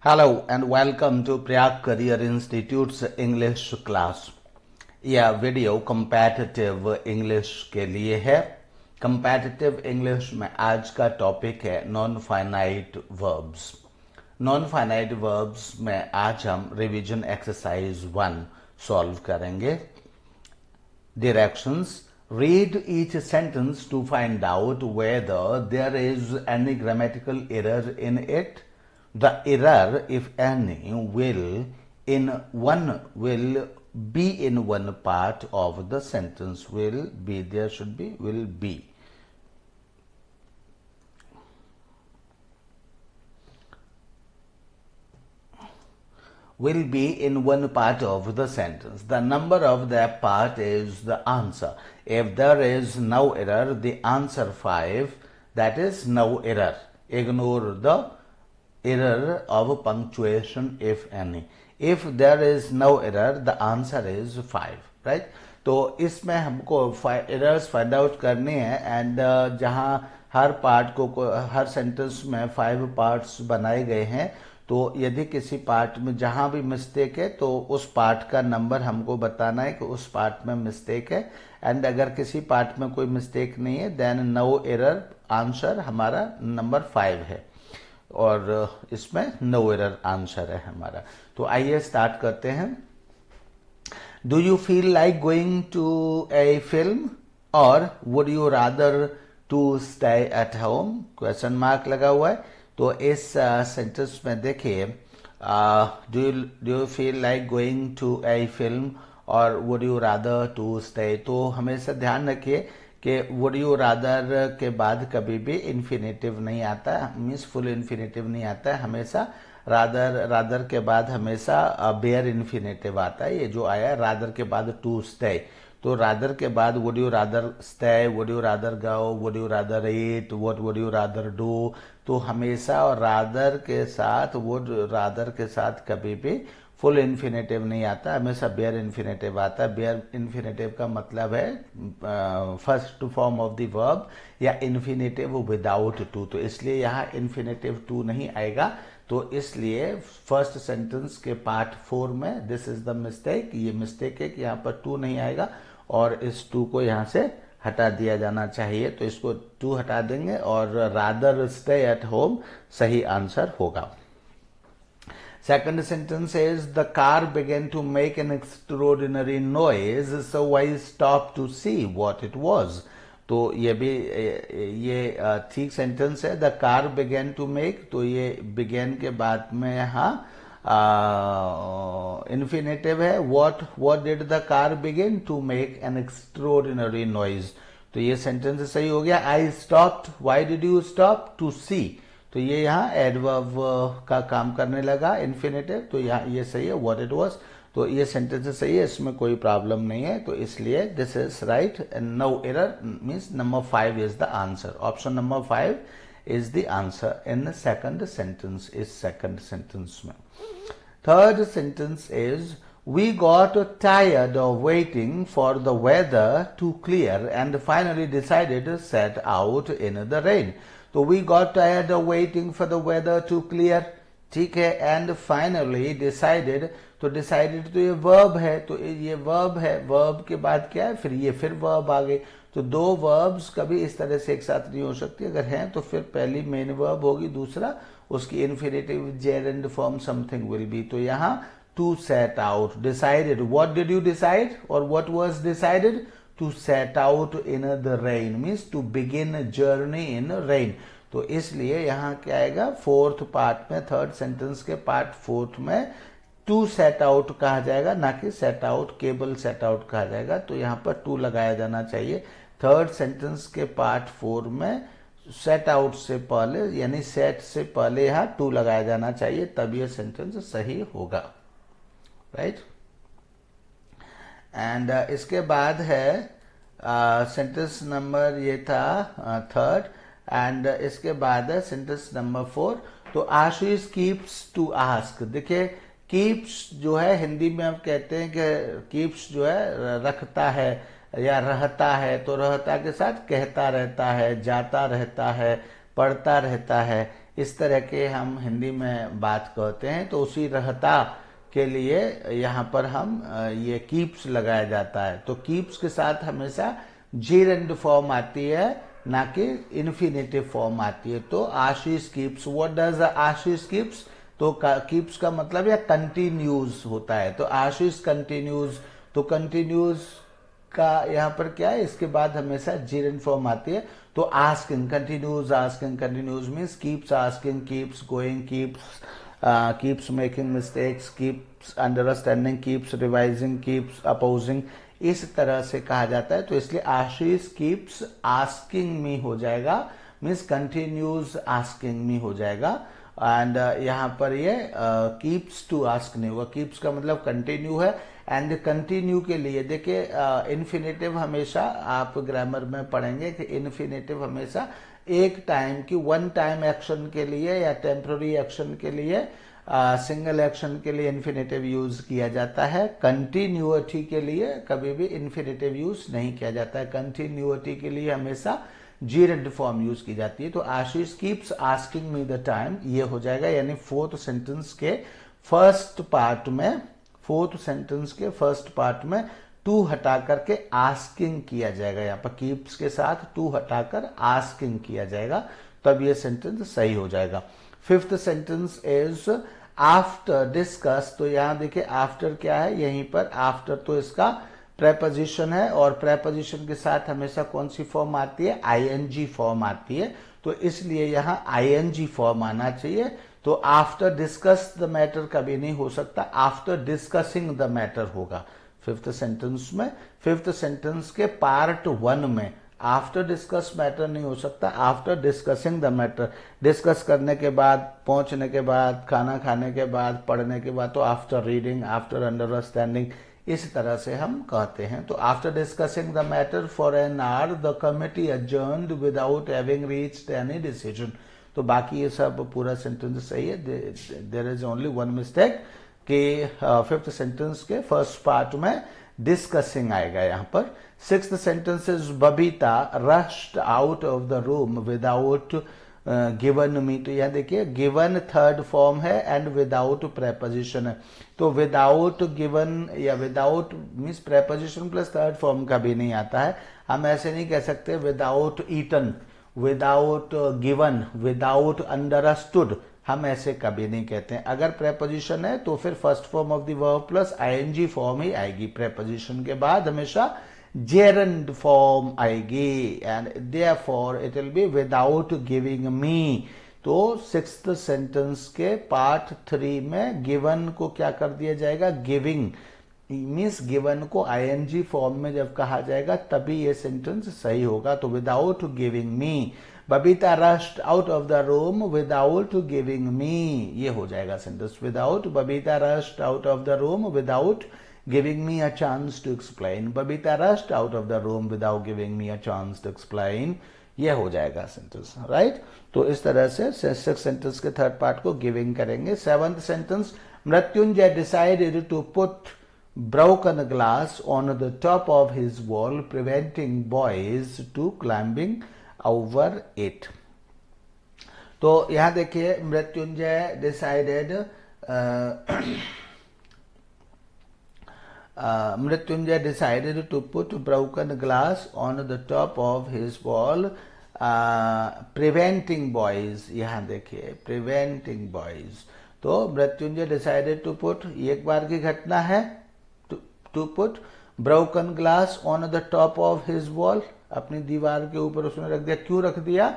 Hello and welcome to Priyag Career Institute's English class। यह video competitive English के लिए है। competitive English में आज का टॉपिक है non finite verbs. Non finite verbs में आज हम रिवीजन एक्सरसाइज 1 सॉल्व करेंगे। Directions: read each sentence to find out whether there is any grammatical error in it. The error, if any, will be in one part of the sentence. Will be, there should be will be. Will be in one part of the sentence. The number of that part is the answer. If there is no error, the answer 5, that is no error. Ignore the error of punctuation if any. If there is no error, the answer is 5, right? तो इसमें हमको errors find out करने हैं and जहां हर part को हर sentence में 5 parts बनाए गए हैं, तो यदि किसी पार्ट में जहां भी मिस्टेक है तो उस पार्ट का नंबर हमको बताना है कि उस पार्ट में मिस्टेक है। एंड अगर किसी पार्ट में कोई मिस्टेक नहीं है, देन नो एरर, आंसर हमारा नंबर 5 है और इसमें नो एरर आंसर है हमारा। तो आइए स्टार्ट करते हैं। Do you feel like going to a film or would you rather to stay at home? Question mark लगा हुआ है। तो इस सेंटेंस में देखिए, do you feel like going to a film or would you rather to stay. तो हमेशा ध्यान रखिए कि वुड यू रादर के बाद कभी भी इन्फिनेटिव नहीं आता है, मीन्स फुल इन्फिनेटिव नहीं आता है। हमेशा रादर के बाद हमेशा बेयर इन्फिनेटिव आता है। ये जो आया रादर के बाद टू स्टे, तो रादर के बाद would you rather stay, would you rather go, would you rather eat, what would you rather do. तो हमेशा रादर के साथ, वुड रादर के साथ कभी भी फुल इन्फिनेटिव नहीं आता, हमेशा बेयर इन्फिनेटिव आता है। बेयर इन्फिनेटिव का मतलब है first form of the verb या इन्फिनेटिव विदाउट टू। तो इसलिए यहाँ इन्फिनेटिव टू नहीं आएगा। तो इसलिए फर्स्ट सेंटेंस के पार्ट 4 में दिस इज द मिस्टेक, ये मिस्टेक है कि यहाँ पर टू नहीं आएगा और इस टू को यहाँ से हटा दिया जाना चाहिए। तो इसको टू हटा देंगे और रादर स्टे एट होम सही आंसर होगा। Second sentence is the car began to make an extraordinary noise, so I stopped to see what it was. तो ये भी ये ठीक सेंटेंस है। The car begin to make, तो ये बिगेन के बाद में यहाँ इन्फिनेटिव है। What did the car begin to make an extraordinary noise. तो ये सेंटेंस सही हो गया। I stopped, why did you stop? To see. तो ये यहाँ एडवर्ब का काम करने लगा इन्फिनेटिव, तो यहाँ ये सही है, व्हाट इट वाज। तो ये सेंटेंस सही है, इसमें कोई प्रॉब्लम नहीं है। तो इसलिए this is right and no error, means number 5 is the answer. Option number 5 is the answer in second sentence, इस सेकंड सेंटेंस में। Third sentence is we got tired of waiting for the weather to clear and finally decided to set out in the rain. तो we got tired of waiting for the weather to clear, ठीक है, and finally decided। तो decided तो ये verb है, तो ये verb है, वर्ब के बाद क्या है, फिर ये फिर वर्ब आ गई। तो दो वर्ब्स कभी इस तरह से एक साथ नहीं हो सकती, अगर हैं तो फिर पहली मेन वर्ब होगी, दूसरा उसकी infinitive gerund form something will be. तो यहाँ to set out, decided, what did you decide or what was decided? To set out in the rain, means to begin a journey in rain। तो इसलिए यहाँ क्या आएगा, fourth part में, third sentence के part 4 में टू सेट आउट कहा जाएगा, ना कि सेट आउट, केवल सेट आउट कहा जाएगा। तो यहाँ पर टू लगाया जाना चाहिए। थर्ड सेंटेंस के पार्ट 4 में सेट आउट से पहले, यानी सेट से पहले यहाँ टू लगाया जाना चाहिए, तब ये सेंटेंस सही होगा, राइट। एंड इसके बाद है सेंटेंस नंबर, ये था थर्ड, एंड इसके बाद है सेंटेंस नंबर 4। तो आशीष कीप्स टू आस्क। देखिए कीप्स जो है हिंदी में हम कहते हैं कि कीप्स जो है रखता है या रहता है, तो रहता के साथ कहता रहता है, जाता रहता है, पढ़ता रहता है। इस तरह के हम हिंदी में बात करते हैं। तो उसी रहता के लिए यहाँ पर हम ये कीप्स लगाया जाता है। तो कीप्स के साथ हमेशा जेरेंड फॉर्म आती है, ना कि इन्फिनेटिव फॉर्म आती है। तो Ashish keeps, what does Ashish keeps, तो कीप्स का मतलब या कंटिन्यूज होता है। तो आशीष कंटिन्यूज, तो कंटिन्यूज का यहाँ पर क्या है, इसके बाद हमेशा जेरेंड फॉर्म आती है। तो asking continues means keeps asking, keeps going, keeps making mistakes, keeps understanding, keeps revising, keeps opposing, इस तरह से कहा जाता है। तो इसलिए आशीष कीप्स आस्किंग मी हो जाएगा, मीन्स कंटिन्यूज आस्किंग मी हो जाएगा। एंड यहाँ पर ये कीप्स टू आस्क नहीं होगा, कीप्स का मतलब कंटिन्यू है। एंड कंटिन्यू के लिए देखिए इन्फिनेटिव हमेशा आप ग्रामर में पढ़ेंगे कि इन्फिनेटिव हमेशा एक टाइम की, वन टाइम एक्शन के लिए या टेम्पररी एक्शन के लिए, सिंगल एक्शन के लिए इन्फिनेटिव यूज किया जाता है। कंटिन्यूटी के लिए कभी भी इन्फिनेटिव यूज नहीं किया जाता है। कंटिन्यूटी के लिए हमेशा जीरेंड फॉर्म यूज की जाती है। तो Ashish keeps asking me the time, ये हो जाएगा। यानी फोर्थ सेंटेंस के फर्स्ट पार्ट में टू हटा करके आस्किंग किया जाएगा। यहाँ पर कीप्स के साथ टू हटाकर आस्किंग किया जाएगा, तब ये सेंटेंस सही हो जाएगा। Fifth sentence is after discuss. तो यहां देखिए आफ्टर क्या है, यहीं पर आफ्टर तो इसका प्रेपोजिशन है, और प्रेपोजिशन के साथ हमेशा कौन सी फॉर्म आती है, आईएनजी फॉर्म आती है। तो इसलिए यहां आईएनजी फॉर्म आना चाहिए। तो आफ्टर डिस्कस द मैटर कभी नहीं हो सकता, आफ्टर डिस्कसिंग द मैटर होगा फिफ्थ सेंटेंस में। फिफ्थ सेंटेंस के पार्ट 1 में आफ्टर डिस्कस मैटर नहीं हो सकता, after discussing the matter, discuss करने के बाद, पहुंचने के बाद, खाना खाने के बाद, पढ़ने के बाद, तो आफ्टर रीडिंग, आफ्टर अंडरस्टैंडिंग, इस तरह से हम कहते हैं। तो after discussing the matter for an hour the committee adjourned without having reached any decision. तो बाकी ये सब पूरा सेंटेंस सही है। There is only one mistake कि फिफ्थ सेंटेंस के फर्स्ट पार्ट में डिस्कसिंग आएगा यहाँ पर। Sixth sentence is Babita rushed out of the room without given me. तो यह देखिए गिवन थर्ड फॉर्म है एंड विदाउट प्रेपोजिशन है। तो विदाउट गिवन या without means preposition plus third form का भी नहीं आता है। हम ऐसे नहीं कह सकते without eaten, without given, without understood, हम ऐसे कभी नहीं कहते हैं। अगर प्रेपोजिशन है तो फिर first form of the verb plus ING form ही आएगी। प्रेपोजिशन के बाद हमेशा gerund फॉर्म आएगी, and therefore it will be without giving me। तो सिक्स्थ सेंटेंस के पार्ट 3 में गिवन को क्या कर दिया जाएगा, गिविंग, मीन्स गिवन को आईएनजी फॉर्म में जब कहा जाएगा तभी ये सेंटेंस सही होगा। तो without giving me, Babita rushed out of the room without giving me, ये हो जाएगा sentence. Without, Babita rushed out of the room without giving me a chance to explain, Babita rushed out of the room without giving me a chance to explain, ये हो जाएगा sentence, right. तो इस तरह से सिक्स सेंटेंस के third part को giving करेंगे। Seventh sentence, Mrityunjay decided to put broken glass on the top of his wall preventing boys to climbing over it। तो यहां देखिए Mrityunjay decided Mrityunjay decided to put broken glass on the top of his wall, preventing boys। यहाँ देखिए preventing boys। तो Mrityunjay decided to put, एक बार की घटना है, to put broken glass on the top of his wall, अपनी दीवार के ऊपर उसने रख दिया। क्यों रख दिया,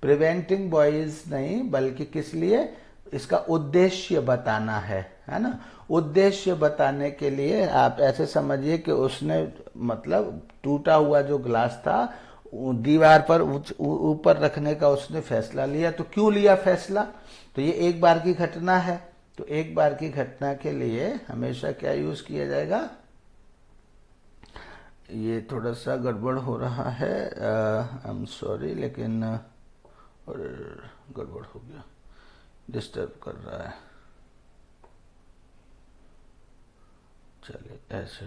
preventing boys नहीं, बल्कि किस लिए, इसका उद्देश्य बताना है ना। उद्देश्य बताने के लिए आप ऐसे समझिए कि उसने मतलब टूटा हुआ जो ग्लास था दीवार पर ऊपर रखने का उसने फैसला लिया। तो क्यों लिया फैसला, तो ये एक बार की घटना है। तो एक बार की घटना के लिए हमेशा क्या यूज किया जाएगा, ये थोड़ा सा गड़बड़ हो रहा है, आई एम सॉरी, लेकिन गड़बड़ हो गया, डिस्टर्ब कर रहा है। चलिए ऐसे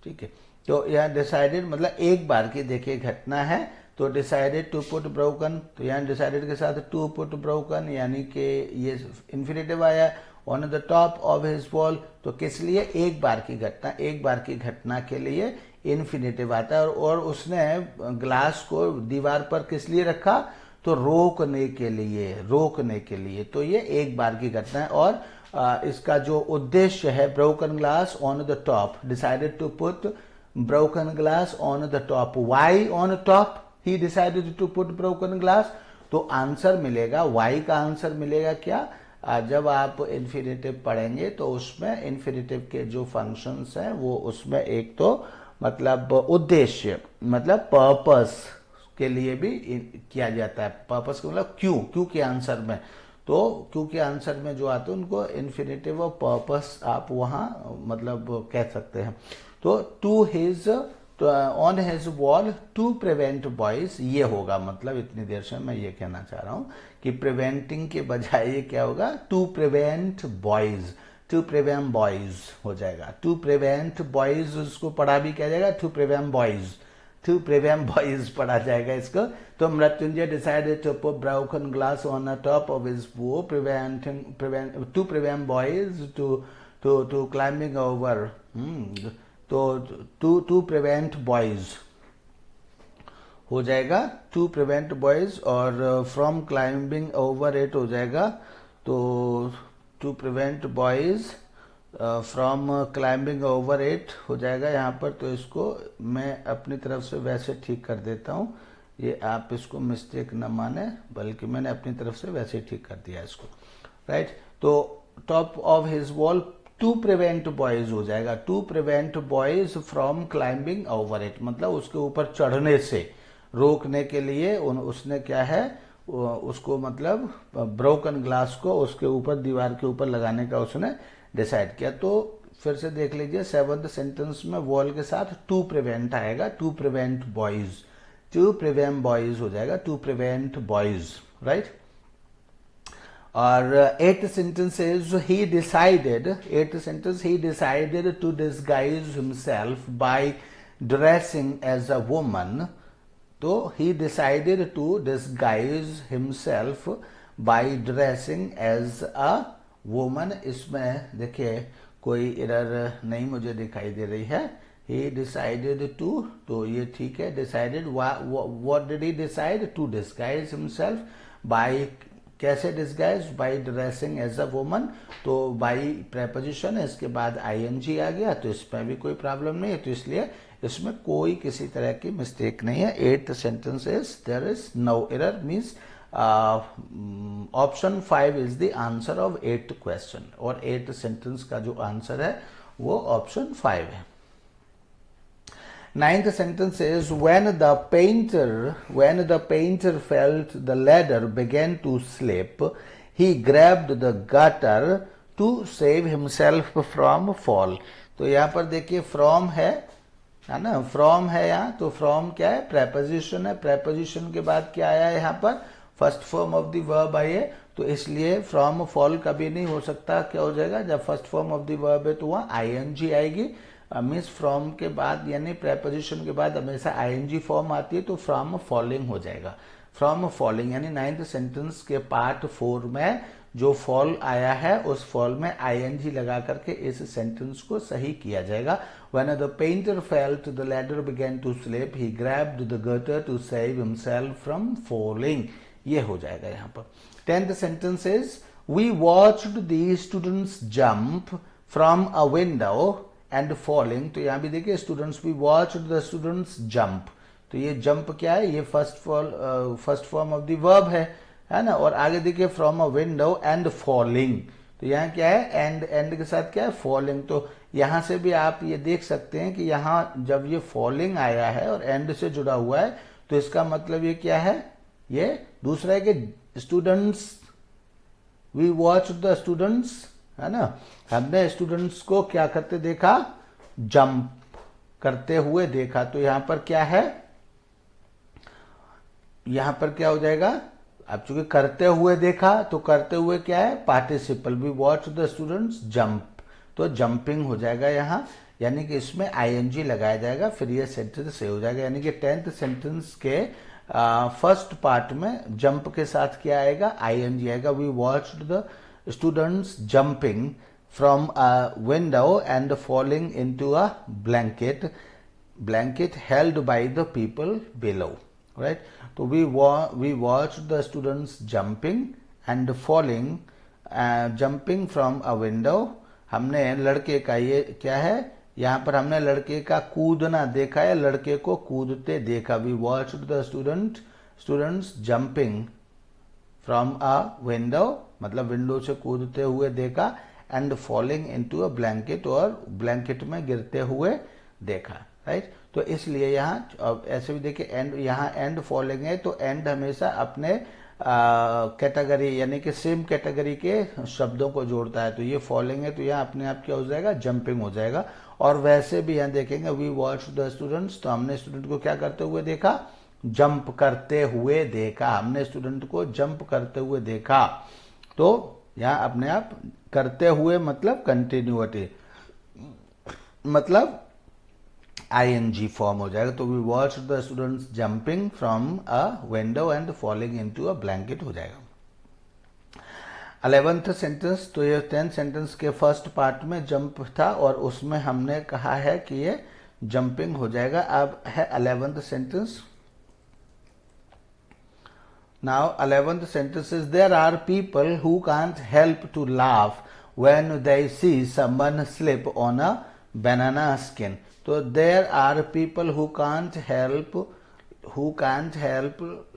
ठीक है। तो यह डिसाइडेड मतलब एक बार की देखिए घटना है, तो डिसाइडेड टू पुट ब्रोकन, तो यहाँ डिसाइडेड के साथ टू पुट ब्रोकन यानी कि ये इन्फिनेटिव आया। On the top of his wall, तो किस लिए, एक बार की घटना, एक बार की घटना के लिए इन्फिनेटिव आता है। और उसने ग्लास को दीवार पर किस लिए रखा, तो रोकने के लिए, रोकने के लिए। तो ये एक बार की घटना है। और इसका जो उद्देश्य है, broken glass on the top, decided to put broken glass on the top. Why on top ही decided to put broken glass, तो आंसर मिलेगा, वाई का आंसर मिलेगा क्या, जब आप इन्फिनेटिव पढ़ेंगे तो उसमें इन्फिनेटिव के जो फंक्शंस हैं वो उसमें एक तो मतलब उद्देश्य, मतलब पर्पस के लिए भी किया जाता है। पर्पस का मतलब क्यों, क्यों के आंसर में, तो क्यों के आंसर में जो आते हैं उनको इन्फिनेटिव और पर्पस आप वहां मतलब कह सकते हैं। तो to his, on his wall to prevent boys, ये होगा, मतलब इतनी देर से मैं ये कहना चाह रहा हूं कि प्रिवेंटिंग के बजाय ये क्या होगा, to prevent boys, to prevent boys हो जाएगा। टू प्रिवेंट बॉयज उसको पढ़ा भी क्या जाएगा, to prevent boys, to prevent boys पढ़ा जाएगा इसको। तो Mrityunjay decided to put broken glass on the top of his वो, to prevent boys to climbing over, तो टू प्रिवेंट बॉयज हो जाएगा, टू प्रिवेंट बॉयज, और फ्रॉम क्लाइंबिंग ओवर इट हो जाएगा, तो to prevent boys from climbing over it हो जाएगा यहाँ पर। तो इसको मैं अपनी तरफ से वैसे ठीक कर देता हूँ, ये आप इसको मिस्टेक न माने, बल्कि मैंने अपनी तरफ से वैसे ठीक कर दिया इसको, राइट। तो top of his wall to prevent boys हो जाएगा, to prevent boys from climbing over it, मतलब उसके ऊपर चढ़ने से रोकने के लिए उसने क्या है, उसको मतलब ब्रोकन ग्लास को उसके ऊपर, दीवार के ऊपर लगाने का उसने डिसाइड किया। तो फिर से देख लीजिए, सेवंथ सेंटेंस में वॉल के साथ टू प्रिवेंट आएगा, to prevent boys, to prevent boys हो जाएगा, टू प्रिवेंट बॉयज, राइट। और eighth sentence he decided, eighth sentence he decided to disguise himself by dressing as a woman, तो he decided to disguise himself by dressing as a woman. इसमें देखिए कोई error नहीं मुझे दिखाई दे रही है, ही डिसाइडेड टू, तो ये ठीक है, decided, what did he decide, to disguise himself by, कैसे disguise, by dressing as a woman, तो बाय प्रेपोजिशन है, इसके बाद आईएनजी आ गया, तो इसमें भी कोई प्रॉब्लम नहीं है, तो इसलिए इसमें कोई किसी तरह की मिस्टेक नहीं है। Eight sentence is there is no error, means option 5 is the answer of 8th question, और 8th सेंटेंस का जो आंसर है वो ऑप्शन 5 है। 9th sentence is when the painter felt the ladder began to slip, he grabbed the gutter to save himself from fall। तो यहाँ पर देखिए फ्रॉम है ना, फ्रॉम है यहाँ, तो फ्रॉम क्या है, प्रेपोजिशन है, प्रेपोजिशन के बाद क्या आया है यहाँ पर, first form of the verb I है, तो इसलिए फ्रॉम फॉल कभी नहीं हो सकता, क्या हो जाएगा, जब first form of the verb है तो वहाँ आईएनजी आएगी। मीन्स फ्रॉम के बाद यानी प्रेपोजिशन के बाद हमेशा आईएनजी फॉर्म आती है, तो फ्रॉम फॉलिंग हो जाएगा, फ्रॉम फॉलिंग, यानी 9th सेंटेंस के पार्ट 4 में जो फॉल आया है उस फॉल में आईएनजी लगा करके इस सेंटेंस को सही किया जाएगा। When the painter felt the ladder began to slip, he grabbed the gutter to save himself from falling, ये हो जाएगा यहाँ पर। 10th sentence is we watched the students jump from a window and falling, तो यहाँ भी देखिए students, we watched the students jump, तो ये जंप क्या है, ये first form of the verb है ना। और आगे देखिए from a window and falling, तो यहाँ क्या है, एंड के साथ क्या है, फॉलिंग। तो यहां से भी आप ये देख सकते हैं कि यहाँ जब ये फॉलिंग आया है और एंड से जुड़ा हुआ है, तो इसका मतलब ये क्या है, ये दूसरा है कि students, we watch the students, है ना, हमने स्टूडेंट्स को क्या करते देखा, जंप करते हुए देखा। तो यहां पर क्या है, यहां पर क्या हो जाएगा, अब चूंकि करते हुए देखा तो करते हुए क्या है, participle, we watch the students jump, तो जंपिंग हो जाएगा यहाँ, यानी कि इसमें आईएनजी लगाया जाएगा, फिर ये सेंटेंस सही हो जाएगा। यानी कि 10th सेंटेंस के फर्स्ट पार्ट में जंप के साथ क्या आएगा, आईएनजी आएगा। We watched the students jumping from a window and falling into a blanket held by the people below, right? तो we watched the students jumping and falling, jumping from a window। हमने लड़के का, ये क्या है, यहाँ पर हमने लड़के का कूदना देखा है, लड़के को कूदते देखा। We watched the students jumping from a window, मतलब विंडो से कूदते हुए देखा, and falling into a blanket, और ब्लैंकेट में गिरते हुए देखा, राइट। तो इसलिए यहाँ ऐसे भी देखिए एंड, यहाँ एंड फॉलोइंग है तो एंड हमेशा अपने कैटेगरी यानी कि सेम कैटेगरी के शब्दों को जोड़ता है। तो ये फॉलोइंग है तो यहाँ अपने आप क्या हो जाएगा, जंपिंग हो जाएगा। और वैसे भी यहाँ देखेंगे वी वॉच द स्टूडेंट्स, तो हमने स्टूडेंट को क्या करते हुए देखा, जंप करते हुए देखा। हमने स्टूडेंट को जंप करते हुए देखा। तो यहाँ अपने आप करते हुए मतलब कंटिन्यूटी, मतलब आईएनजी फॉर्म हो जाएगा। तो we watch the students jumping from a window and falling into a blanket हो जाएगा। 11th सेंटेंस, तो ये 10th सेंटेंस के फर्स्ट पार्ट में जंप था और उसमें हमने कहा है कि ये जंपिंग हो जाएगा। अब है 11th sentence. Now 11th sentence is there are people who can't help to laugh when they see someone slip on a banana skin। तो there are people who can't help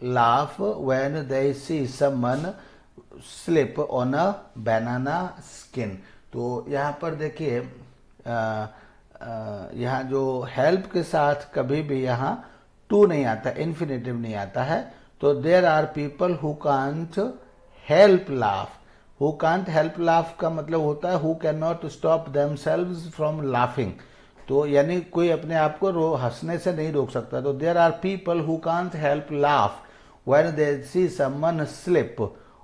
laugh when they see someone slip on a banana skin। तो यहाँ पर देखिए यहाँ जो help के साथ कभी भी यहाँ टू नहीं आता, इन्फिनेटिव नहीं आता है। तो there are people who can't help laugh, who can't help laugh का मतलब होता है who can not stop themselves from laughing. तो यानी कोई अपने आप को हंसने से नहीं रोक सकता। तो there are people who can't help laugh when they see someone slip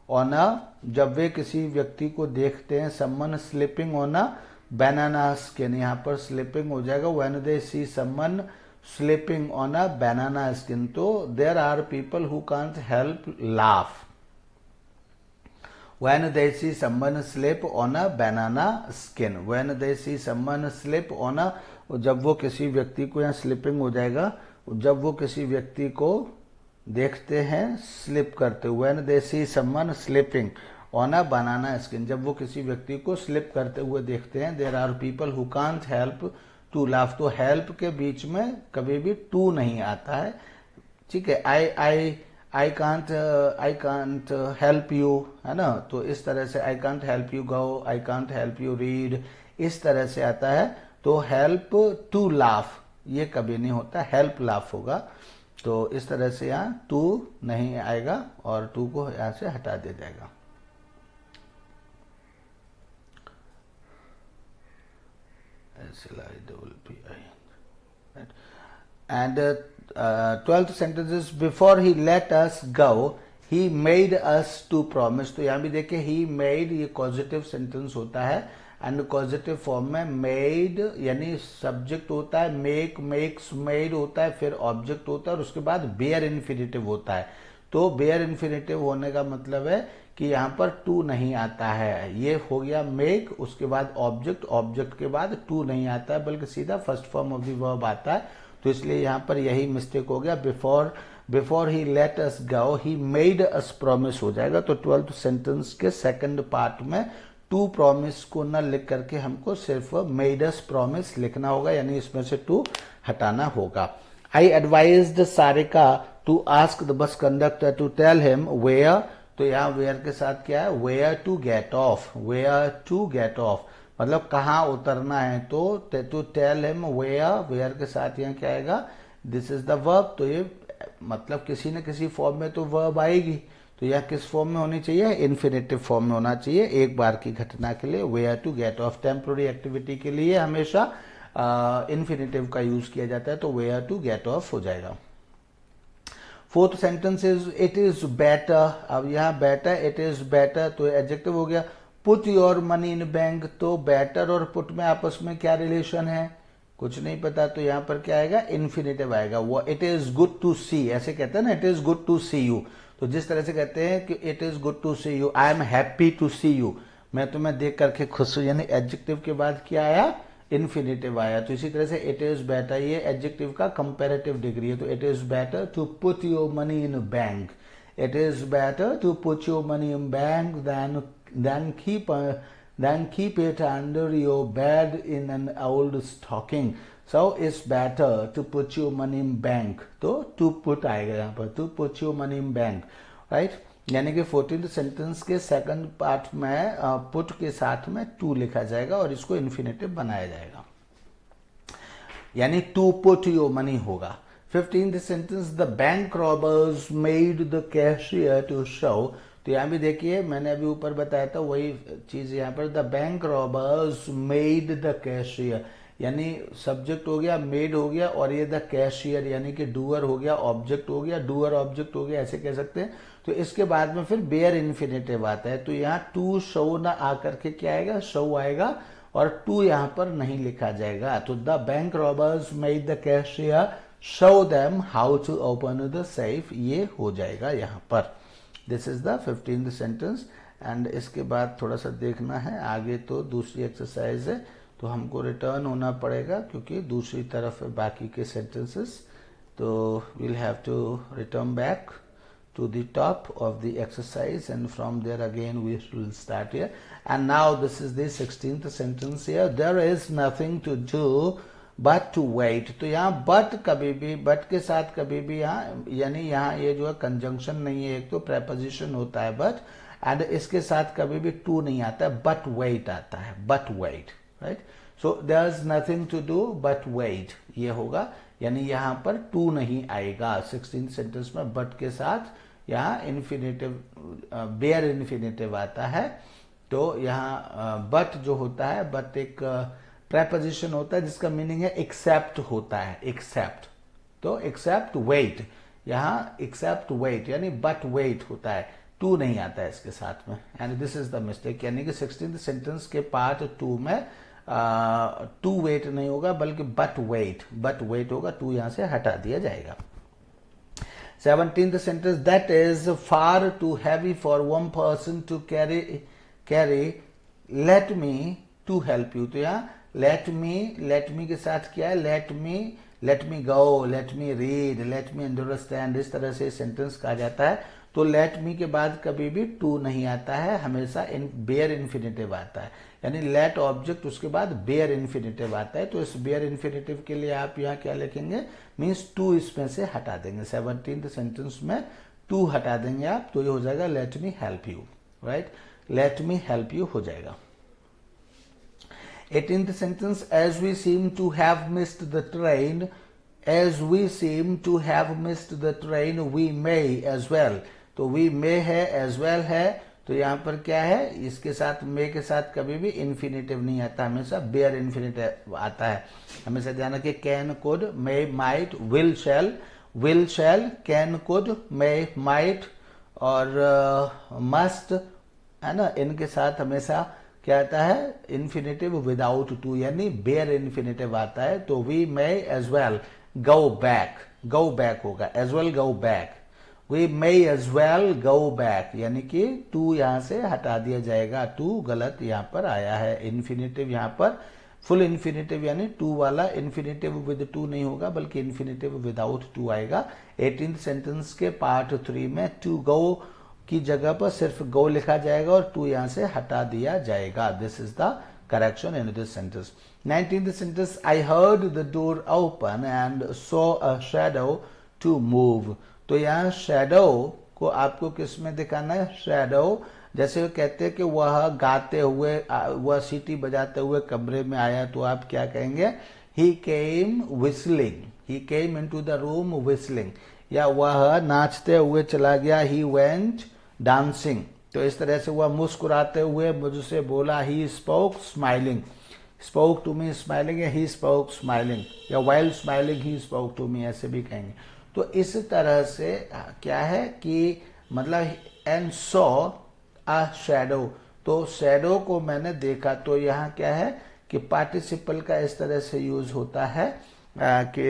on a, जब वे किसी व्यक्ति को देखते हैं, someone slipping on a banana skin, यहाँ पर स्लिपिंग हो जाएगा when they see someone slipping on a banana skin. तो there are people who can't help laugh when they see someone slip on a banana skin, when they see someone slip on a, जब वो किसी व्यक्ति को, यहाँ slipping हो जाएगा, जब वो किसी व्यक्ति को देखते हैं स्लिप करते हुए, when they see someone slipping on a banana skin, जब वो किसी व्यक्ति को स्लिप करते हुए देखते हैं। there are people who can't help to laugh, तो हेल्प के बीच में कभी भी टू नहीं आता है, ठीक है। आई कांट हेल्प यू, है ना। तो इस तरह से I can't help you go, I can't help you read, इस तरह से आता है। तो हेल्प टू लाफ ये कभी नहीं होता, हेल्प लाफ होगा। तो इस तरह से यहाँ टू नहीं आएगा और टू को यहाँ से हटा दिया जाएगा। And 12th sentence is before he let us go he made us to promise। तो यहाँ भी देखिए he made, ये causative sentence होता है एंड causative फॉर्म में made यानी सब्जेक्ट होता है, make, makes, made होता है, फिर ऑब्जेक्ट होता है और उसके बाद bare infinitive होता है। तो bare infinitive होने का मतलब है कि यहाँ पर टू नहीं आता है। ये हो गया मेक, उसके बाद ऑब्जेक्ट, ऑब्जेक्ट के बाद टू नहीं आता है बल्कि सीधा first form of the verb आता है। तो इसलिए यहाँ पर यही मिस्टेक हो गया, before he let us go he made us promise हो जाएगा। तो 12th सेंटेंस के सेकंड पार्ट में टू प्रॉमिस को न लिख करके हमको सिर्फ मेड अस प्रॉमिस लिखना होगा, यानी इसमें से टू हटाना होगा। I advised Sarika to ask the bus conductor to tell him where, तो यहाँ वेयर के साथ क्या है, where to get off, where to get off मतलब कहाँ उतरना है। तो to tell him where, where के साथ यहाँ क्या आएगा, दिस इज द वर्ब। तो ये मतलब किसी न किसी फॉर्म में तो वर्ब आएगी, तो यह किस फॉर्म में होनी चाहिए, इन्फिनेटिव फॉर्म में होना चाहिए। एक बार की घटना के लिए where to get off, temporary activity के लिए हमेशा इन्फिनेटिव का यूज किया जाता है, तो वेयर टू गेट ऑफ हो जाएगा। 4th sentence is it is better, अब यहाँ बेटर, इट इज बेटर तो एडजेक्टिव हो गया। Put your money in bank, तो बेटर और पुट में आपस में क्या रिलेशन है, कुछ नहीं पता तो यहाँ पर क्या आएगा, इन्फिनेटिव आएगा। वो it is good to see, ऐसे कहते हैं ना, it is good to see you. तो जिस तरह से कहते हैं कि it is good to see you, I am happy to see you, मैं तुम्हें देख करके खुश हूं, यानी एडजेक्टिव के बाद क्या आया, इन्फिनेटिव आया। तो इसी तरह से इट इज बेटर, ये एडजेक्टिव का कंपैरेटिव डिग्री है। तो it is better to put your money in bank, it is better to put your money in bank than keep it under your bed in an old stocking. So it's better to put your money in bank. तो to put आएगा यहाँ पर, to put your money in bank, right? यानी कि 14th sentence के second part में put के साथ में to लिखा जाएगा और इसको इन्फिनेटिव बनाया जाएगा, यानी to put your money होगा। 15th sentence, the bank robbers made the cashier to show। तो यहाँ भी देखिए, मैंने अभी ऊपर बताया था वही चीज यहाँ पर, the bank robbers made the cashier, यानी सब्जेक्ट हो गया, मेड हो गया, और ये द कैशियर यानी कि डूअर हो गया, ऑब्जेक्ट हो गया, डूअर ऑब्जेक्ट हो गया, ऐसे कह सकते हैं। तो इसके बाद में फिर बेयर इन्फिनेटिव आता है। तो यहाँ टू शो ना आकर के क्या आएगा, शो आएगा, और टू यहाँ पर नहीं लिखा जाएगा। तो the bank robbers made the cashier show them how to open the safe, ये हो जाएगा यहाँ पर। This is the 15th sentence. And इसके बाद थोड़ा सा देखना है आगे, तो दूसरी एक्सरसाइज है, तो हमको रिटर्न होना पड़ेगा क्योंकि दूसरी तरफ है बाकी के सेंटेंसेस। तो we'll have to return back to the top of the exercise, and from there again we will start here. And now this is the 16th sentence here. There is nothing to do but to wait। तो यहाँ but कभी भी, but के साथ कभी भी यहाँ, यानी यहाँ ये जो है कंजंक्शन नहीं है, एक तो प्रेपोजिशन होता है but, एंड इसके साथ कभी भी to नहीं आता है, but wait आता है, but wait, right? So there is nothing to do but wait, ये होगा, यानी यहाँ पर to नहीं आएगा 16th सेंटेंस में। but के साथ यहाँ इन्फिनेटिव, बेयर इन्फिनेटिव आता है। तो यहाँ but जो होता है, but एक प्रेपोजिशन होता है जिसका मीनिंग है एक्सेप्ट होता है, एक्सेप्ट। तो एक्सेप्ट वेट, यहाँ एक्सेप्ट वेट यानी बट वेट होता है, टू नहीं आता है इसके साथ में, and this is the mistake. यानी कि 16th सेंटेंस के पार्ट टू में टू वेट नहीं होगा बल्कि बट वेट होगा, टू यहां से हटा दिया जाएगा। 17th sentence, that is far too heavy for one person to carry let me to help you. तो यहाँ लेट मी के साथ क्या है, let me go, let me read, let me understand, इस तरह से सेंटेंस कहा जाता है। तो लेट मी के बाद कभी भी टू नहीं आता है, हमेशा बेयर इन्फिनेटिव आता है, यानी लेट ऑब्जेक्ट उसके बाद बेयर इन्फिनेटिव आता है। तो इस बेयर इन्फिनेटिव के लिए आप यहाँ क्या लिखेंगे, मीन्स टू इसमें से हटा देंगे। 17th सेंटेंस में टू हटा देंगे आप, तो ये हो जाएगा let me help you, right, let me help you हो जाएगा। 18th sentence, as we seem to have missed the train, as we seem to have missed the train, we may as well। तो we may है, as well है, तो यहाँ पर क्या है, इसके साथ may के साथ कभी भी इन्फिनेटिव नहीं आता, हमेशा बेयर इन्फिनेटिव आता है। हमेशा ध्यान रखिए, can, could, may, might, will, shall, can, could, may, might और must, है ना, इनके साथ हमेशा क्या आता है, इन्फिनेटिव विदाउट टू, यानी बेयर इन्फिनेटिव आता है। तो we may as well go back होगा, as well go back, we may as well go back, यानी कि टू यहां से हटा दिया जाएगा, टू गलत यहाँ पर आया है। इन्फिनेटिव यहाँ पर फुल इन्फिनेटिव, यानी टू वाला इन्फिनेटिव विद टू नहीं होगा बल्कि इन्फिनेटिव विदाउट टू आएगा। 18th सेंटेंस के पार्ट 3 में टू गो की जगह पर सिर्फ गो लिखा जाएगा और टू यहां से हटा दिया जाएगा। This is the correction in this sentence. 19th sentence, I heard the door open and saw a shadow to move. तो यहाँ शैडो को आपको किस में दिखाना है, शैडो, जैसे वो कहते हैं कि वह गाते हुए, वह सीटी बजाते हुए कमरे में आया, तो आप क्या कहेंगे, he came whistling, he came into the room whistling, या वह नाचते हुए चला गया, ही वेंट डांसिंग। तो इस तरह से वह मुस्कुराते हुए मुझसे बोला, he spoke smiling, spoke to me smiling, या ही स्पोक स्माइलिंग, या while smiling he spoke to me, ऐसे भी कहेंगे। तो इस तरह से क्या है कि मतलब एंड सॉ अ शैडो, तो शैडो को मैंने देखा, तो यहाँ क्या है कि पार्टिसिपल का इस तरह से यूज होता है कि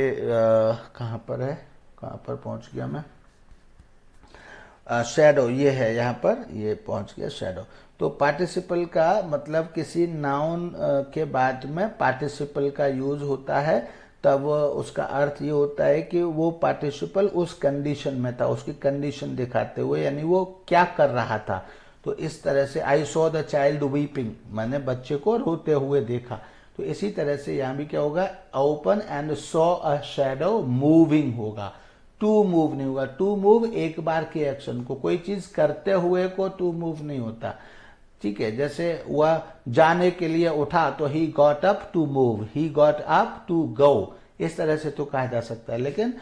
कहाँ पर है, कहाँ पर पहुंच गया मैं, शैडो, ये है यहाँ पर, ये पहुंच गया शैडो। तो पार्टिसिपल का मतलब किसी नाउन के बाद में पार्टिसिपल का यूज होता है, तब उसका अर्थ ये होता है कि वो पार्टिसिपल उस कंडीशन में था, उसकी कंडीशन दिखाते हुए, यानी वो क्या कर रहा था। तो इस तरह से I saw the child weeping, मैंने बच्चे को रोते हुए देखा। तो इसी तरह से यहाँ भी क्या होगा, open and saw a shadow moving होगा, टू मूव नहीं होगा। टू मूव एक बार के एक्शन को, कोई चीज करते हुए को टू मूव नहीं होता, ठीक है। जैसे वह जाने के लिए उठा तो he got up to move, he got up to go, इस तरह से तो कहा जा सकता है। लेकिन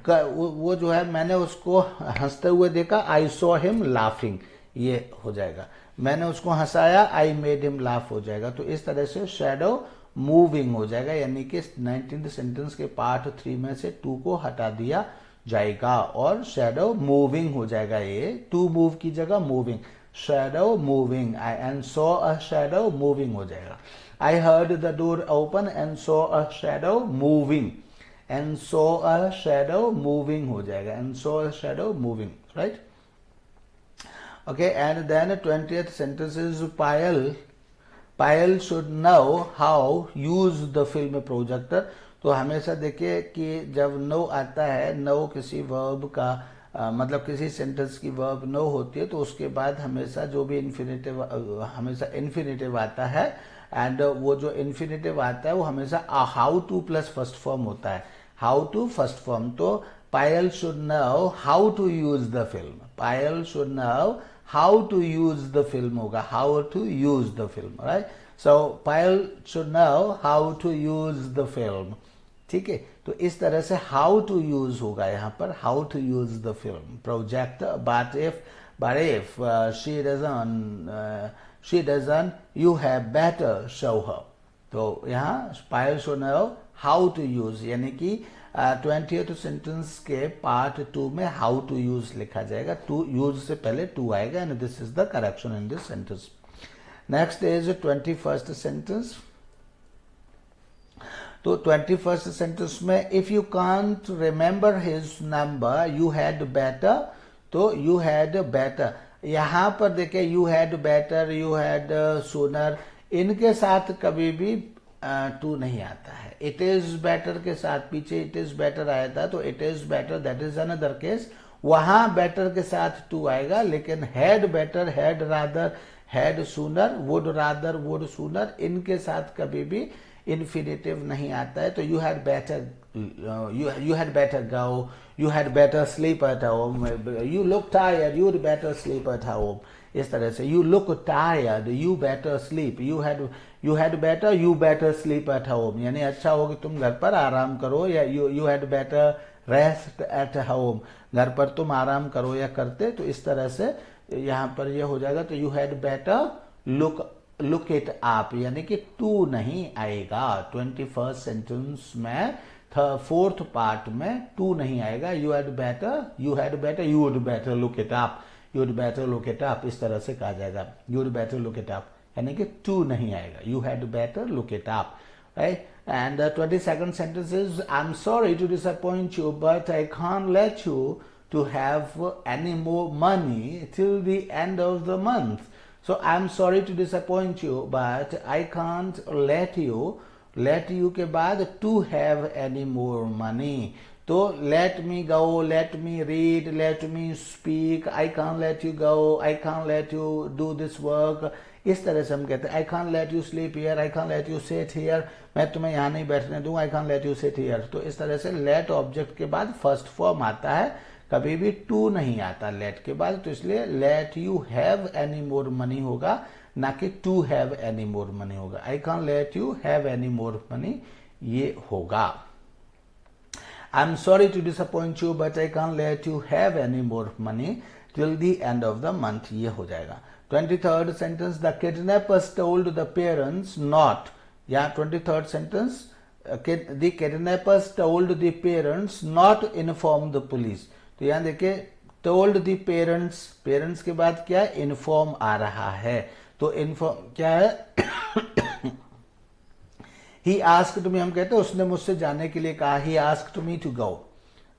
वो जो है, मैंने उसको हंसते हुए देखा, आई सॉ हिम लाफिंग, ये हो जाएगा। मैंने उसको हंसाया, आई मेड हिम लाफ हो जाएगा। तो इस तरह से शैडो मूविंग हो जाएगा, यानी कि 19th सेंटेंस के पार्ट 3 में से टू को हटा दिया जाएगा और शैडो मूविंग हो जाएगा। ये टू मूव की जगह moving, shadow moving, I and saw a shadow moving हो जाएगा। आई heard the door open and saw a shadow moving, and saw a shadow moving हो जाएगा, and saw a shadow moving, right. Okay, and then 20th sentence is Payal should know how use the film projector। तो हमेशा देखिए कि जब no आता है, no किसी वर्ब का मतलब किसी सेंटेंस की वर्ब नो होती है, तो उसके बाद हमेशा जो भी इन्फिनेटिव, हमेशा इन्फिनेटिव आता है। एंड वो जो इन्फिनेटिव आता है वो हमेशा how to plus first form होता है, हाउ टू फर्स्ट फॉर्म। तो Payal should know how to use the film, Payal should know how to use the film होगा, how to use the film, right? So Payal should know how to use the film, ठीक है। तो इस तरह से how to use होगा यहाँ पर, how to use the film project। but if she doesn't you have better show her। तो यहाँ Payal should know how to use, यानी कि 20th सेंटेंस के पार्ट 2 में हाउ टू यूज लिखा जाएगा, टू यूज से पहले टू आएगा, and this is the correction in this sentence. Next is 21st sentence. तो 21st सेंटेंस में if you can't remember his number you had better, तो यू हैड बेटर, यहां पर देखिए you had better, you had sooner, इनके साथ कभी भी टू नहीं आता है। इट इज बेटर के साथ पीछे इट इज बेटर आया था, तो it is better, that is another case, वहां बेटर के साथ टू आएगा। लेकिन had better, had rather, had sooner, would rather, would sooner, इनके साथ कभी भी इन्फिनेटिव नहीं आता है। तो you had better, you had better go, you had better sleep at home, you look tired, you'd better sleep at home, इस तरह से you look tired, you better sleep, you had better, you better sleep at home, यानी अच्छा हो कि तुम घर पर आराम करो, या you had better rest at home, घर पर तुम आराम करो या करते। तो इस तरह से यहाँ पर ये हो जाएगा। तो you had better look it up, यानी कि टू नहीं आएगा 21st सेंटेंस में, फोर्थ पार्ट में टू नहीं आएगा। You had better, you would better look it up, you would better look it up, इस तरह से कहा जाएगा, you would better look it up, यानी कि टू नहीं आएगा, you had better look it up, right. And 22nd sentence is I am sorry to disappoint you but I can't let you to have any more money till the end of the month. So I'm sorry to disappoint you, but I can't let you के बाद to have any more money. तो let me go, let me read, let me speak, I can't let you go, I can't let you do this work, इस तरह से हम कहते हैं I can't let you sleep here, I can't let you sit here, मैं तुम्हें यहाँ नहीं बैठने दूंगा, I can't let you sit here। तो इस तरह से let ऑब्जेक्ट के बाद फर्स्ट फॉर्म आता है, कभी भी टू नहीं आता लेट के बाद। तो इसलिए let you have any more money होगा, ना कि to have any more money होगा। I can't let you have any more money ये होगा। I am sorry to disappoint you but I can't let you have any more money till the end of the month, ये हो जाएगा। 23rd sentence the kidnappers told the parents not, या 23rd sentence the kidnappers told the parents not inform the police. तो यहां देखिए told the parents, parents के बाद क्या है, इन्फॉर्म आ रहा है। तो इन्फॉर्म क्या है ही आस्क्ड मी, हम कहते हैं उसने मुझसे जाने के लिए कहा, he asked me to go.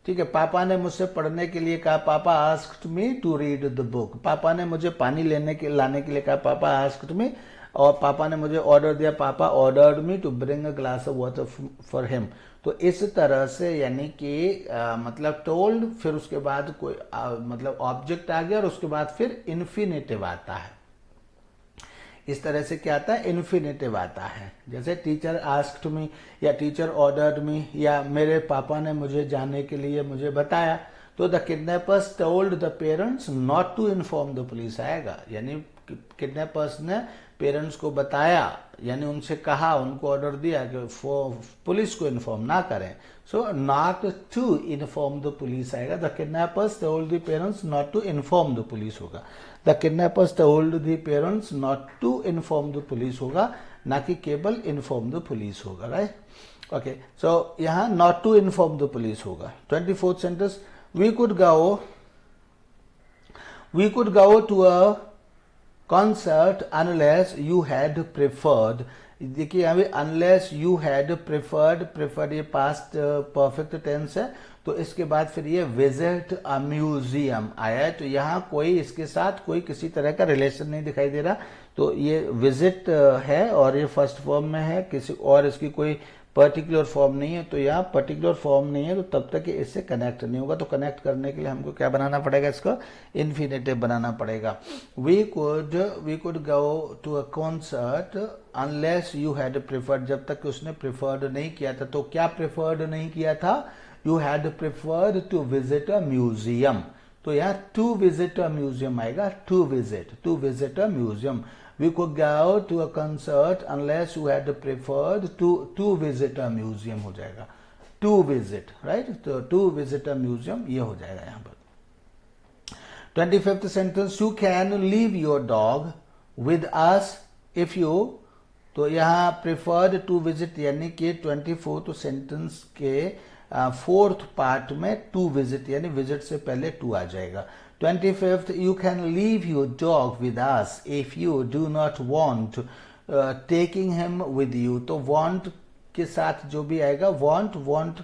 ठीक है, पापा ने मुझसे पढ़ने के लिए कहा, papa asked me to read the book. पापा ने मुझे पानी लाने के लिए कहा, पापा आस्क्ड मी। और पापा ने मुझे ऑर्डर दिया, papa ordered me to bring a glass of water for him. तो इस तरह से यानी कि मतलब टोल्ड, फिर उसके बाद कोई मतलब ऑब्जेक्ट आ गया और उसके बाद फिर इन्फिनेटिव आता है। इस तरह से क्या आता है, इन्फिनेटिव आता है। जैसे टीचर आस्क्ड मी या टीचर ऑर्डर्ड मी या मेरे पापा ने मुझे जाने के लिए मुझे बताया। तो the kidnappers told the parents not to inform the police आएगा, यानी किडनैपर्स ने पेरेंट्स को बताया, यानी उनसे कहा, उनको ऑर्डर दिया कि पुलिस को इन्फॉर्म ना करें। So not to inform the police आएगा। The kidnappers told the parents not to inform the police होगा। The kidnappers told the parents not to inform the police होगा, ना कि केवल इन्फॉर्म द पुलिस होगा, राइट। ओके, सो यहाँ not to inform the police होगा। 24th sentence, we could go to a concert unless you had preferred. देखिए यहाँ पे अनलेस यू हैड प्रेफर्ड ये पास्ट परफेक्ट टेंस है, तो इसके बाद फिर ये विजिट अ म्यूजियम आया है। तो यहाँ कोई इसके साथ कोई किसी तरह का रिलेशन नहीं दिखाई दे रहा, तो ये विजिट है और ये फर्स्ट फॉर्म में है, किसी और इसकी कोई पर्टिकुलर फॉर्म नहीं है। तो यहाँ पर्टिकुलर फॉर्म नहीं है, तो तब तक ये इससे कनेक्ट नहीं होगा। तो कनेक्ट करने के लिए हमको क्या बनाना पड़ेगा, इसको इन्फिनेटिव बनाना पड़ेगा। We could go to a concert unless you had preferred, जब तक उसने प्रेफर्ड नहीं किया था। तो क्या प्रेफर्ड नहीं किया था, you had preferred to visit a museum. तो यहाँ टू विजिट अ म्यूजियम आएगा, to visit a museum. We could go to a concert unless you had preferred to visit a museum हो जाएगा, to visit, right? तो to visit a museum ये हो जाएगा यहाँ पर। 25th sentence, you can leave your dog with us if you, तो यहाँ preferred to visit यानी कि 24th सेंटेंस के फोर्थ पार्ट में टू विजिट यानी विजिट से पहले टू आ जाएगा। 25th, you can leave your dog with us if you do not want taking him with you। तो want के साथ जो भी आएगा, want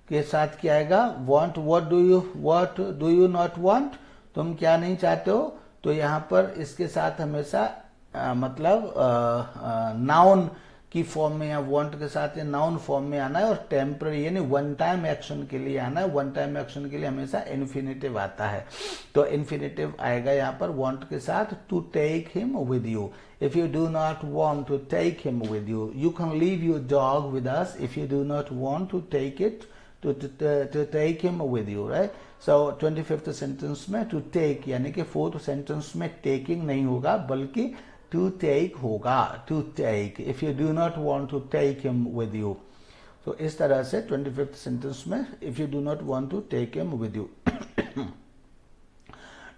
के साथ क्या आएगा, want, what do you not want, तुम क्या नहीं चाहते हो। तो यहाँ पर इसके साथ हमेशा मतलब नाउन की फॉर्म में या वांट के साथ या नाउन फॉर्म में आना है और टेम्पररी यानी वन टाइम एक्शन के लिए आना है। वन टाइम एक्शन के लिए हमेशा इन्फिनेटिव आता है, तो इन्फिनेटिव आएगा यहाँ पर वांट के साथ, to take him with you. If you do not want to take him with you, you can leave your dog with us if you do not want to take it to take him with you, right? So 25th sentence में to take यानी कि fourth sentence में taking नहीं होगा बल्कि to take होगा, to take, if you do not want to take him with you। तो इस तरह से 25th सेंटेंस में if you do not want to take him with you।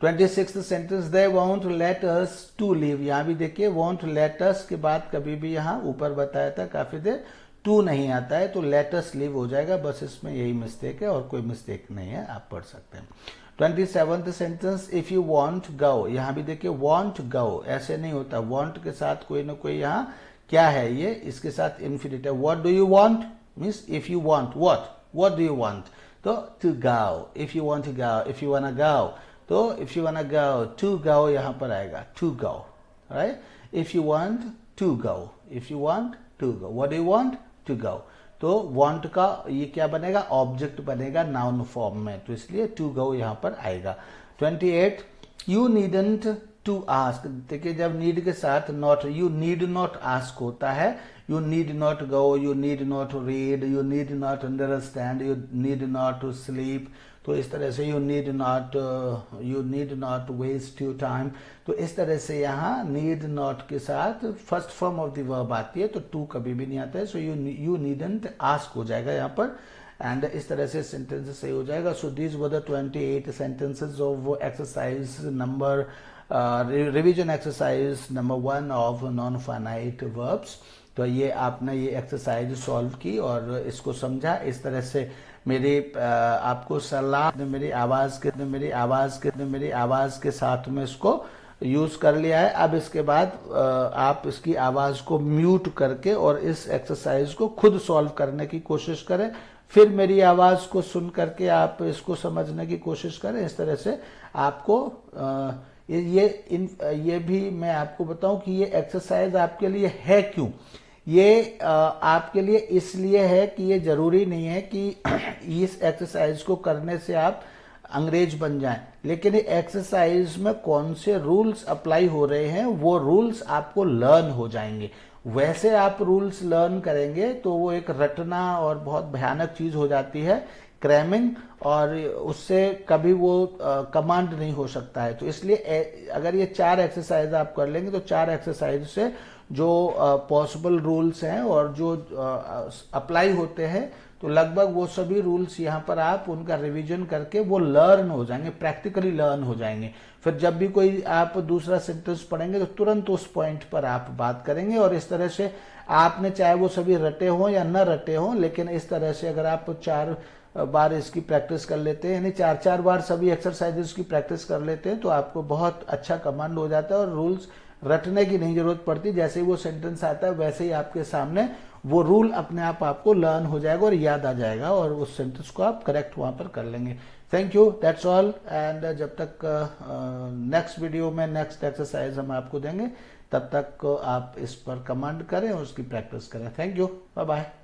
26th sentence, they won't let us to leave। यहाँ भी देखिए won't let us के बाद कभी भी यहाँ ऊपर बताया था काफी देर टू नहीं आता है, तो let us leave हो जाएगा, बस इसमें यही मिस्टेक है और कोई मिस्टेक नहीं है, आप पढ़ सकते हैं। 27th sentence, if you want go, यहाँ भी देखिए वांट गो ऐसे नहीं होता, वांट के साथ कोई ना कोई यहाँ क्या है, ये इसके साथ infinitive. What do you want means if you want what do you want, तो to go, if you want to go, if you wanna go, तो if you wanna go, to go यहाँ पर आएगा, to go, right. If you want to go, if you want to go, what do you want to go, तो want का ये क्या बनेगा, object बनेगा नाउन फॉर्म में, तो इसलिए टू गो यहां पर आएगा। 28, यू नीडंट टू आस्क, देखिए जब नीड के साथ not, you need not ask होता है, you need not go, you need not read, you need not understand, you need not to sleep, तो इस तरह से you need not waste your time. तो इस तरह से यहाँ नीड नॉट के साथ first form of the verb आती है, तो टू कभी भी नहीं आता है, सो यू नीडंट आस्क हो जाएगा यहाँ पर, एंड इस तरह से सेंटेंस सही हो जाएगा। So these were the 28 sentences of exercise number revision exercise number 1 of non finite verbs. तो ये आपने ये एक्सरसाइज सॉल्व की और इसको समझा, इस तरह से मेरी आपको सलाह मेरी आवाज के साथ में इसको यूज कर लिया है। अब इसके बाद आप इसकी आवाज को म्यूट करके और इस एक्सरसाइज को खुद सॉल्व करने की कोशिश करें। फिर मेरी आवाज को सुन करके आप इसको समझने की कोशिश करें। इस तरह से आपको ये भी मैं आपको बताऊं कि ये एक्सरसाइज आपके लिए है क्यों। ये आपके लिए इसलिए है कि ये जरूरी नहीं है कि इस एक्सरसाइज को करने से आप अंग्रेज बन जाएं, लेकिन ये एक्सरसाइज में कौन से रूल्स अप्लाई हो रहे हैं वो रूल्स आपको लर्न हो जाएंगे। वैसे आप रूल्स लर्न करेंगे तो वो एक रटना और बहुत भयानक चीज हो जाती है, क्रैमिंग, और उससे कभी वो कमांड नहीं हो सकता है। तो इसलिए अगर ये 4 एक्सरसाइज आप कर लेंगे तो 4 एक्सरसाइज से जो पॉसिबल रूल्स हैं और जो अप्लाई होते हैं तो लगभग वो सभी रूल्स यहाँ पर आप उनका रिवीजन करके वो लर्न हो जाएंगे, प्रैक्टिकली लर्न हो जाएंगे। फिर जब भी कोई आप दूसरा सेंटेंस पढ़ेंगे तो तुरंत उस पॉइंट पर आप बात करेंगे। और इस तरह से आपने चाहे वो सभी रटे हों या न रटे हों, लेकिन इस तरह से अगर आप 4 बार इसकी प्रैक्टिस कर लेते हैं, यानी 4-4 बार सभी एक्सरसाइजेस की प्रैक्टिस कर लेते हैं, तो आपको बहुत अच्छा कमांड हो जाता है और रूल्स रटने की नहीं जरूरत पड़ती। जैसे ही वो सेंटेंस आता है वैसे ही आपके सामने वो रूल अपने आप आपको लर्न हो जाएगा और याद आ जाएगा और उस सेंटेंस को आप करेक्ट वहां पर कर लेंगे। Thank you, that's all. And जब तक नेक्स्ट वीडियो में नेक्स्ट एक्सरसाइज हम आपको देंगे, तब तक आप इस पर कमांड करें और उसकी प्रैक्टिस करें। Thank you, bye bye.